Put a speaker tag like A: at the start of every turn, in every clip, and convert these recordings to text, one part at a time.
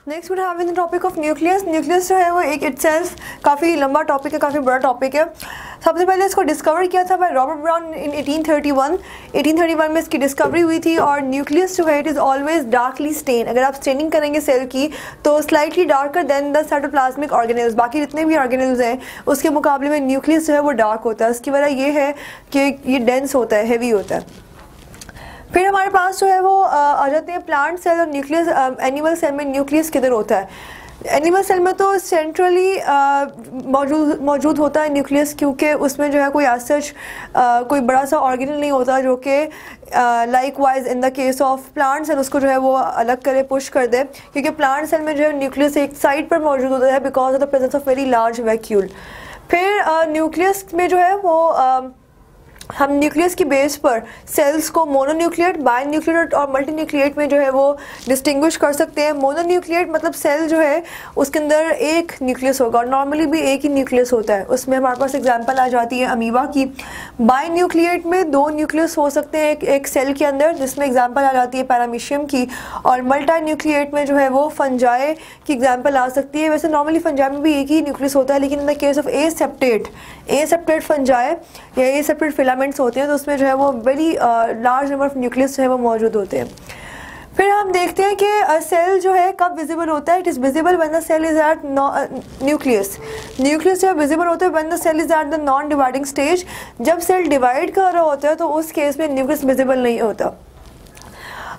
A: Next we have in the topic of nucleus. Nucleus जो है वो एक इटसेल्फ काफ़ी लंबा टॉपिक है, काफ़ी बड़ा टॉपिक है। सबसे पहले इसको डिस्कवर किया था बाय रॉबर्ट ब्राउन इन 1831 में इसकी डिस्कवरी हुई थी। और न्यूक्लियस जो है it is always darkly stain. अगर आप स्टेनिंग करेंगे सेल की तो slightly darker than the cytoplasmic organelles. बाकी जितने भी ऑर्गेनेल्स हैं उसके मुकाबले में न्यूक्लियस जो है वो डार्क होता है। उसकी वजह ये है कि ये डेंस होता है, हैवी होता है। फिर हमारे पास जो है वो आ जाते हैं प्लांट सेल और न्यूक्लियस। एनिमल सेल में न्यूक्लियस किधर होता है? एनिमल सेल में तो सेंट्रली मौजूद होता है न्यूक्लियस, क्योंकि उसमें जो है कोई सच कोई बड़ा सा ऑर्गेनल नहीं होता जो कि likewise in the case of plant cell उसको जो है वो अलग करे, पुश कर दे। क्योंकि प्लांट सेल में जो है न्यूक्लियस एक साइड पर मौजूद होता है because of the presence of very large vacuole. फिर न्यूक्लियस में जो है वो हम न्यूक्लियस की बेस पर सेल्स को मोनोन्यूक्लिएट, बाइन्यूक्लिएट और मल्टीन्यूक्लिएट में जो है वो डिस्टिंग्विश कर सकते हैं। मोनोन्यूक्लिएट मतलब सेल जो है उसके अंदर एक न्यूक्लियस होगा और नॉर्मली भी एक ही न्यूक्लियस होता है। उसमें हमारे पास एग्जांपल आ जाती है अमीबा की। बाइन्यूक्लिएट में दो न्यूक्लियस हो सकते हैं एक सेल के अंदर, जिसमें एग्जाम्पल आ जाती है पैरामीशियम की। और मल्टीन्यूक्लिएट में जो है वो फंजाई की एग्जाम्पल आ सकती है। वैसे नॉर्मली फंजाई में भी एक ही न्यूक्लियस होता है, लेकिन इन the case of aseptate fungi या एसेप्टेट फिलामेंट्स होते हैं तो उसमें जो है वो very large number of nucleus जो है वो मौजूद होते हैं। फिर हम देखते हैं कि सेल जो है कब विजिबल होता है। It is visible when the cell is at nucleus जो है विजिबल होता है when the cell is at the non dividing stage. जब सेल डिवाइड कर रहा होता है तो उस केस में न्यूक्लियस विजिबल नहीं होता।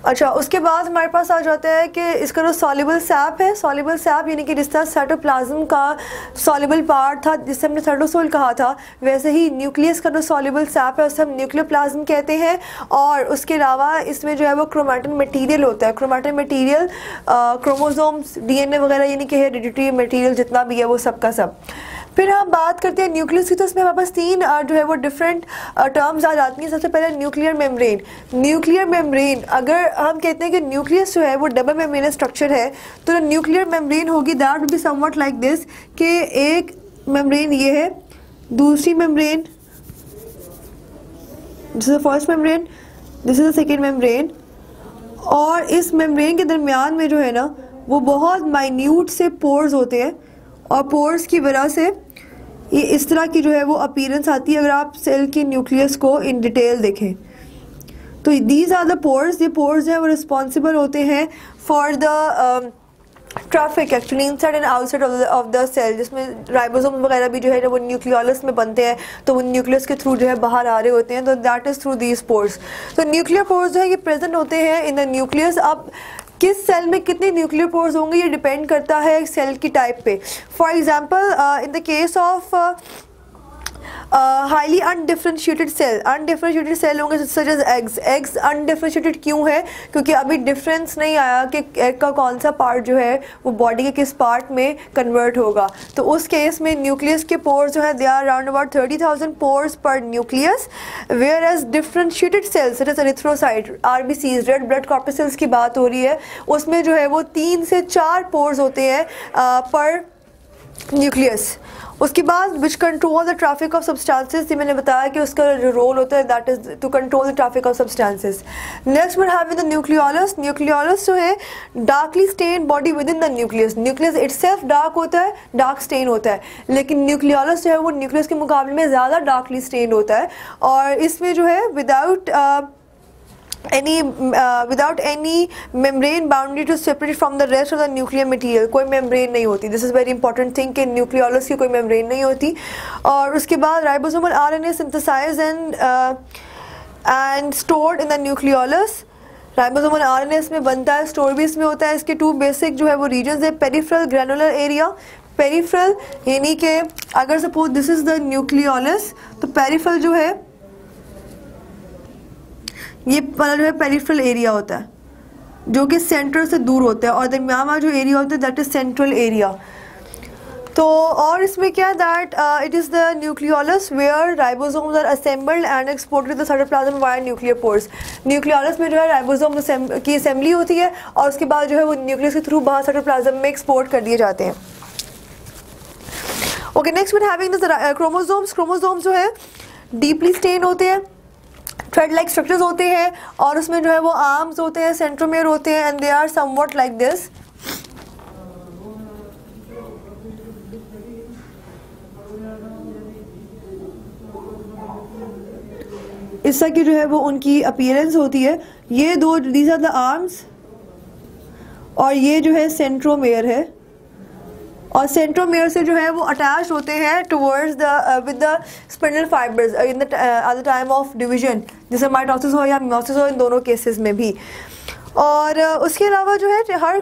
A: अच्छा, उसके बाद हमारे पास आ जाता है कि इसका जो सॉल्युबल सैप है, सॉल्युबल सैप यानी कि जिस तरह साइटोप्लाज्म का सॉल्युबल पार्ट था जिसे हमने साइटोसोल कहा था, वैसे ही न्यूक्लियस का जो सॉल्युबल सैप है उसे हम न्यूक्लियोप्लाज्म कहते हैं। और उसके अलावा इसमें जो है वो क्रोमैटिन मटेरियल होता है। क्रोमैटिन मटेरियल क्रोमोसोम्स, डीएनए वगैरह यानी कि हेरिडिटरी मटेरियल जितना भी है वो सब का सब। फिर हम बात करते हैं न्यूक्लियस की, तो इसमें हमारे पास तीन जो है वो डिफरेंट टर्म्स आ जाती हैं। सबसे पहले न्यूक्लियर मेम्ब्रेन। न्यूक्लियर मेम्ब्रेन, अगर हम कहते हैं कि न्यूक्लियस जो है वो डबल मेम्ब्रेनस स्ट्रक्चर है तो न्यूक्लियर मेम्ब्रेन होगी that will be somewhat like this, कि एक मेम्ब्रेन ये है, दूसरी membrane this is the first membrane, this is the second membrane, और इस मेम्ब्रेन के दरमियान में जो है ना वो बहुत माइन्यूट से पोर्स होते हैं और पोर्स की वजह से ये इस तरह की जो है वो अपीयरेंस आती है। अगर आप सेल की न्यूक्लियस को इन डिटेल देखें तो दीज आर द पोर्स। ये पोर्स जो है वो रिस्पॉन्सिबल होते हैं for the traffic actually inside and outside of the cell, जिसमें राइबोसोम वगैरह भी जो है वो न्यूक्लियोलस में बनते हैं तो वो न्यूक्लियस के थ्रू जो है बाहर आ रहे होते हैं, तो that is through these pores. तो न्यूक्लियर पोर्स जो है ये प्रेजेंट होते हैं इन द न्यूक्लियस। अब किस सेल में कितने न्यूक्लियर पोर्स होंगे ये डिपेंड करता है सेल की टाइप पे। For example in the case of highly undifferentiated cell होंगे सच एज एग्स अनडिफरेंशिएटेड क्यों है? क्योंकि अभी डिफरेंस नहीं आया कि एग का कौन सा पार्ट जो है वो बॉडी के किस पार्ट में कन्वर्ट होगा। तो उस केस में न्यूक्लियस के पोर्स जो है they are around about 30,000 pores पर nucleus, whereas differentiated cells such as erythrocyte, RBCs, red blood corpuscles की बात हो रही है, उसमें जो है वो 3 से 4 पोर्स होते हैं पर न्यूक्लियस। उसके बाद which control the traffic of substances, ये मैंने बताया कि उसका जो रोल होता है that is to control the traffic of substances. Next we have the nucleolus. Nucleolus जो है darkly stain body within the nucleus. Nucleus itself dark होता है, डार्क स्टेन होता है, लेकिन न्यूक्लियोलस जो है वो न्यूक्लियस के मुकाबले में ज़्यादा डार्कली स्टेन होता है। और इसमें जो है without any membrane boundary to separate from the rest of the nuclear material, कोई membrane नहीं होती। This is very important thing कि न्यूक्लियोलस की कोई membrane नहीं होती। और उसके बाद ribosomal RNA synthesized and stored in the nucleolus। Ribosomal RNA इसमें बनता है, स्टोर भी इसमें होता है। इसके 2 बेसिक जो है वो रीजन्स है, पेरिफेरल ग्रैनुलर एरिया। पेरिफेरल यानी कि अगर suppose this is the nucleolus तो पेरिफेरल जो है ये वाला जो है पेरिफेरल एरिया होता है जो कि सेंटर से दूर होता है, और दरमियान वाला जो एरिया होता है दैट इज सेंट्रल एरिया। तो और इसमें क्या that it is the nucleolus where ribosomes are assembled and exported to the cytoplasm via nuclear pores. Nucleolus में जो है राइबोसोम की असेंबली होती है और उसके बाद जो है वो न्यूक्लियस के थ्रू बाहर साइटोप्लाज्म में एक्सपोर्ट कर दिए जाते हैं। Okay, next we having the chromosomes. Chromosomes जो है डीपली स्टेन होते हैं, थ्रेड लाइक स्ट्रक्चर्स होते हैं और उसमें जो है वो आर्म्स होते हैं, सेंट्रोमियर होते हैं and they are somewhat like this. इस तरह की जो है वो उनकी अपीयरेंस होती है। ये दो, दीज आर द आर्म्स, और ये जो है सेंट्रोमेयर है, और सेंट्रोमेयर से जो है वो अटैच होते हैं towards the with the spindle fibres in the at the time of division, जैसे माइटोसिस हो या मियोसिस हो, इन दोनों केसेस में भी। और उसके अलावा जो है हर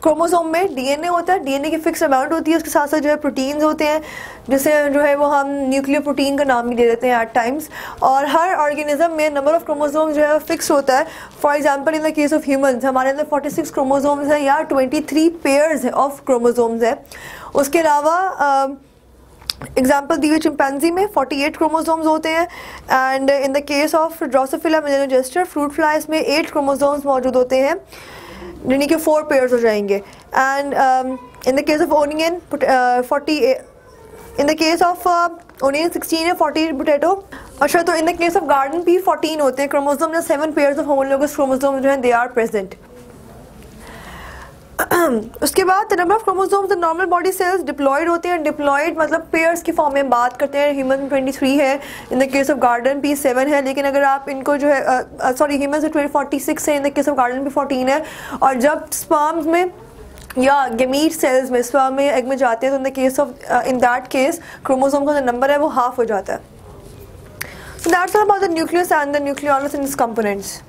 A: क्रोमोसोम में डीएनए होता है, डीएनए की फिक्स अमाउंट होती है, उसके साथ साथ जो है प्रोटीन्स होते हैं, जिसे जो है वो हम न्यूक्लियर प्रोटीन का नाम भी दे देते हैं एट टाइम्स। और हर ऑर्गेनिज्म में नंबर ऑफ क्रोमोसोम जो है फिक्स होता है। For example in the case of humans हमारे अंदर 46 क्रोमोसोम्स हैं या 23 पेयर्स ऑफ क्रोमोसोम्स है। उसके अलावा एग्जाम्पल दी हुई चिंपैंजी में 48 क्रोमोसोम्स होते हैं, and in the case of Drosophila melanogaster fruit flies में 8 क्रोमोसोम्स मौजूद होते हैं, यानी कि 4 पेयर्स हो जाएंगे। And in the case of onion 48, in the case of onion 16 है, 40 पोटैटो। अच्छा, तो इन द केस ऑफ गार्डन भी 14 होते हैं क्रोमोसोम, या 7 पेयर्स ऑफ होमोलोगस क्रोमोसोम जो हैं दे आर प्रेजेंट। उसके बाद number of chromosomes in normal body cells diploid होते हैं। डिप्लॉयड मतलब पेयर्स की फॉर्म में बात करते हैं। ह्यूमन में 23 है, इन द केस ऑफ गार्डन भी 7 है, लेकिन अगर आप इनको जो है सॉरी ह्यूमन से 46 है, इन द केस ऑफ गार्डन भी 14 है। और जब स्पर्म्स में या गेमीट सेल्स में, स्पर्म में, एग में जाते हैं, तो इन the case of in that case chromosome का जो नंबर है वो हाफ हो जाता है। So that's all about the nucleus and the nucleolus and it's components.